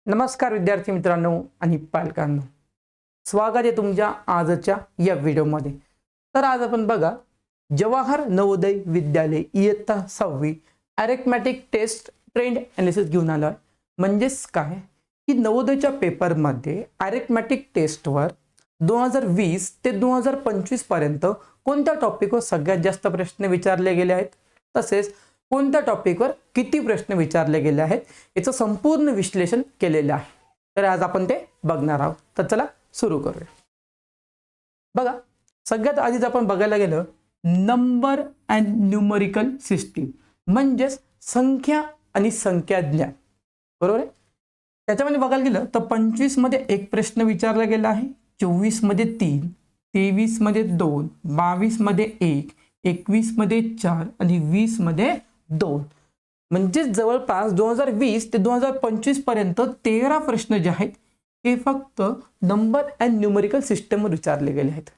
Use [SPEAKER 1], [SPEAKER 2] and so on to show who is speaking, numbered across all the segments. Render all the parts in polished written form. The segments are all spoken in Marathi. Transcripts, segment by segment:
[SPEAKER 1] नमस्कार विद्यार्थी मित्रांनो आणि पालकांनो, स्वागत आहे तुमच्या आजच्या या व्हिडिओमध्ये। तर आज आपण बघा जवाहर नवोदय विद्यालय इयत्ता 6वी अरिथमेटिक टेस्ट ट्रेंड एनालिसिस घेऊन आलो आहे। म्हणजेच काय की नवोदयच्या पेपरमध्ये अरिथमेटिक टेस्टवर 2020 ते 2025 पर्यंत कोणत्या टॉपिकवर सगळ्यात जास्त प्रश्न विचारले गेले आहेत, तसेच कोणत्या टॉपिकवर किती प्रश्न विचारले गेले आहेत याचं संपूर्ण विश्लेषण केलेलं आहे। तर आज आपण ते बघणार आहोत। तर चला सुरू करूया। बघा सगळ्यात आधीच आपण बघायला गेलं नंबर अँड न्यूमरिकल सिस्टीम म्हणजेच संख्या आणि संख्याज्ञान, बरोबर आहे। त्याच्यामध्ये बघायला गेलं तर 25 मध्ये एक प्रश्न विचारला गेला आहे, 24 मध्ये 3, 23 मध्ये 2, 22 मध्ये 1, 21 मध्ये 4 आणि 20 मध्ये 2। म्हणजे जवळपास 2020 ते 2025 पर्यंत 13 प्रश्न जे आहेत ते फक्त नंबर अँड न्यूमरिकल सिस्टमवर विचारले गेले आहेत।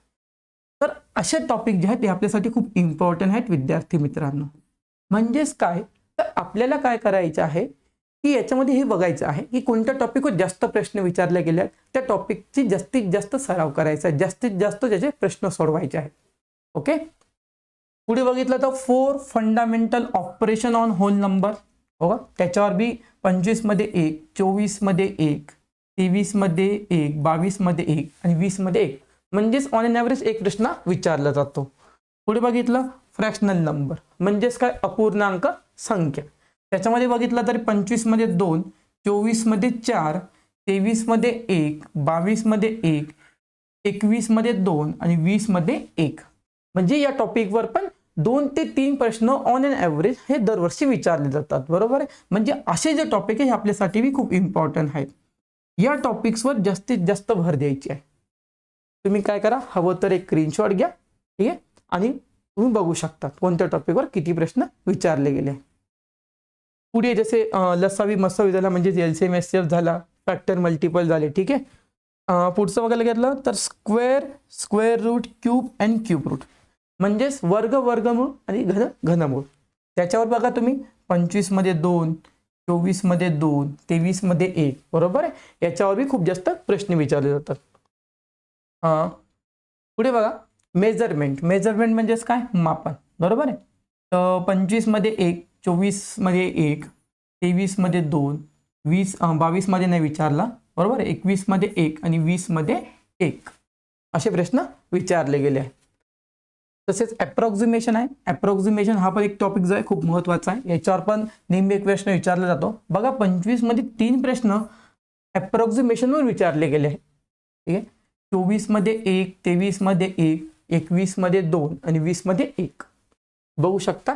[SPEAKER 1] तर असे टॉपिक जे आहेत ते आपल्यासाठी खूप इम्पॉर्टंट आहेत विद्यार्थी मित्रांनो। म्हणजेच काय तर आपल्याला काय करायचं आहे की याच्यामध्ये हे बघायचं आहे की कोणत्या टॉपिकवर जास्त प्रश्न विचारले गेले आहेत, त्या टॉपिकची जास्तीत जास्त सराव करायचा आहे, जास्तीत जास्त त्याचे प्रश्न सोडवायचे आहेत। ओके, पुढे बघितलं तर 4 fundamental operation on whole number, बघा त्याच्यावर बी 25 मध्ये 1, 24 मध्ये 1, 23 मध्ये 1, 22 मध्ये 1 आणि 20 मध्ये 1, म्हणजेच ऑन एन ॲव्हरेज एक प्रश्न विचारला जातो। पुढे बघितलं फ्रॅक्शनल नंबर म्हणजेच काय अपूर्णांक संख्या, त्याच्यामध्ये बघितलं तरी 25 मध्ये 2, 24 मध्ये 4, 23 मध्ये 1, 22 मध्ये 1, 21 मध्ये 2 आणि 20 मध्ये 1। म्हणजे या टॉपिकवर पण 2 ते 3 प्रश्न ऑन एन ॲव्हरेज हे दरवर्षी विचारले जातात, बरोबर आहे। म्हणजे असे जे टॉपिक आहे हे आपल्यासाठी भी खूप इम्पॉर्टंट आहेत। या टॉपिक्सवर जास्तीत जास्त भर द्यायची आहे। तुम्ही काय करा, हवं तर एक स्क्रीनशॉट घ्या, ठीक आहे, आणि तुम्ही बघू शकता कोणत्या टॉपिकवर किती प्रश्न विचारले गेले। पुढे जसे लसावी मसावी झाला म्हणजे एलसीएम एचसीएफ झाला, फॅक्टर मल्टिपल झाले, ठीक आहे। पुढचं बघायला घेतलं तर square root, cube and cube root म्हणजेच वर्ग वर्गमूळ आणि घनमूळ। त्याच्यावर बघा तुम्ही 25 मध्ये 2, 24 मध्ये 2, 23 मध्ये 1, बरोबर आहे। याच्यावर भी खूप जास्त प्रश्न विचारले जातात। पुढे बघा मेजरमेंट म्हणजेच काय मापन, बरोबर आहे। तर 25 मध्ये 1, 24 मध्ये 1, 23 मध्ये 2, 22 मध्ये नाही विचारला, बरोबर आहे। 21 मध्ये 1 आणि 20 मध्ये 1 असे प्रश्न विचारले गेले आहेत। तसेच अप्रॉक्सिमेशन आहे, अप्रॉक्सिमेशन हा पण एक टॉपिक जो आहे खूप महत्त्वाचा आहे। याच्यावर पण नेहमी एक प्रश्न विचारला जातो। बघा 25 मध्ये 3 प्रश्न अप्रॉक्सिमेशनवर विचारले गेले आहेत, ठीक आहे। 24 मध्ये 1, 23 मध्ये 1, 21 मध्ये 2 आणि 20 मध्ये 1 बघू शकता।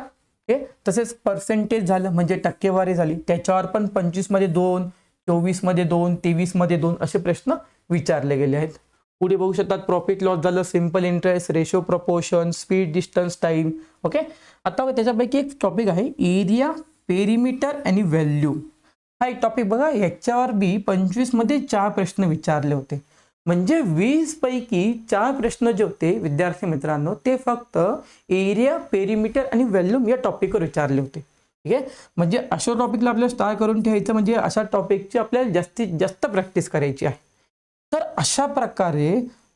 [SPEAKER 1] तसेच पर्सेंटेज झालं म्हणजे टक्केवारी झाली, त्याच्यावर पण 25 मध्ये 2, 24 मध्ये 2, 23 मध्ये 2 असे प्रश्न विचारले गेले आहेत। पुढे बघू शकतात प्रॉफिट लॉस झालं, simple interest, ratio proportion, speed distance time. Okay, आता त्याच्यापैकी एक टॉपिक आहे एरिया पेरिमीटर आणि व्हॅल्यू। हा एक टॉपिक बघा, याच्यावर बी 25 मध्ये 4 प्रश्न विचारले होते। म्हणजे 20 पैकी 4 प्रश्न जे होते विद्यार्थी मित्रांनो ते फक्त एरिया पेरिमीटर आणि व्हॅल्यूम या टॉपिकवर विचारले होते, ठीक आहे। म्हणजे अशा टॉपिकला आपल्याला स्टार करून ठेवायचं, म्हणजे अशा टॉपिकची आपल्याला जास्तीत जास्त प्रॅक्टिस करायची आहे। तर अशा प्रकारे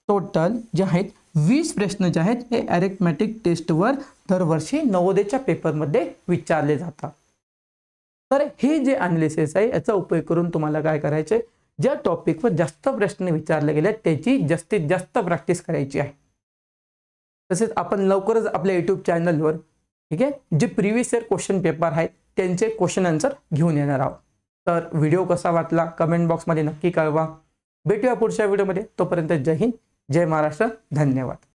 [SPEAKER 1] टोटल जे आहेत 20 प्रश्न जे आहेत हे अरिथमेटिक टेस्टवर दरवर्षी नवोदयच्या पेपरमध्ये विचारले जातात। तर हे जे ॲनालिसिस आहे याचा उपयोग करून तुम्हाला काय करायचं आहे, ज्या टॉपिकवर जास्त प्रश्न विचारले गेले त्याची जास्तीत जास्त प्रॅक्टिस करायची आहे। तसेच आपण लवकरच आपल्या यूट्यूब चॅनलवर, ठीक आहे, जे प्रिव्हियस इयर क्वेश्चन पेपर आहेत त्यांचे क्वेश्चन आन्सर घेऊन येणार आहोत। तर व्हिडिओ कसा वाटला कमेंट बॉक्समध्ये नक्की कळवा। भेटूया पुढच्या व्हिडिओमध्ये, तोपर्यंत जय हिंद, जय महाराष्ट्र, धन्यवाद।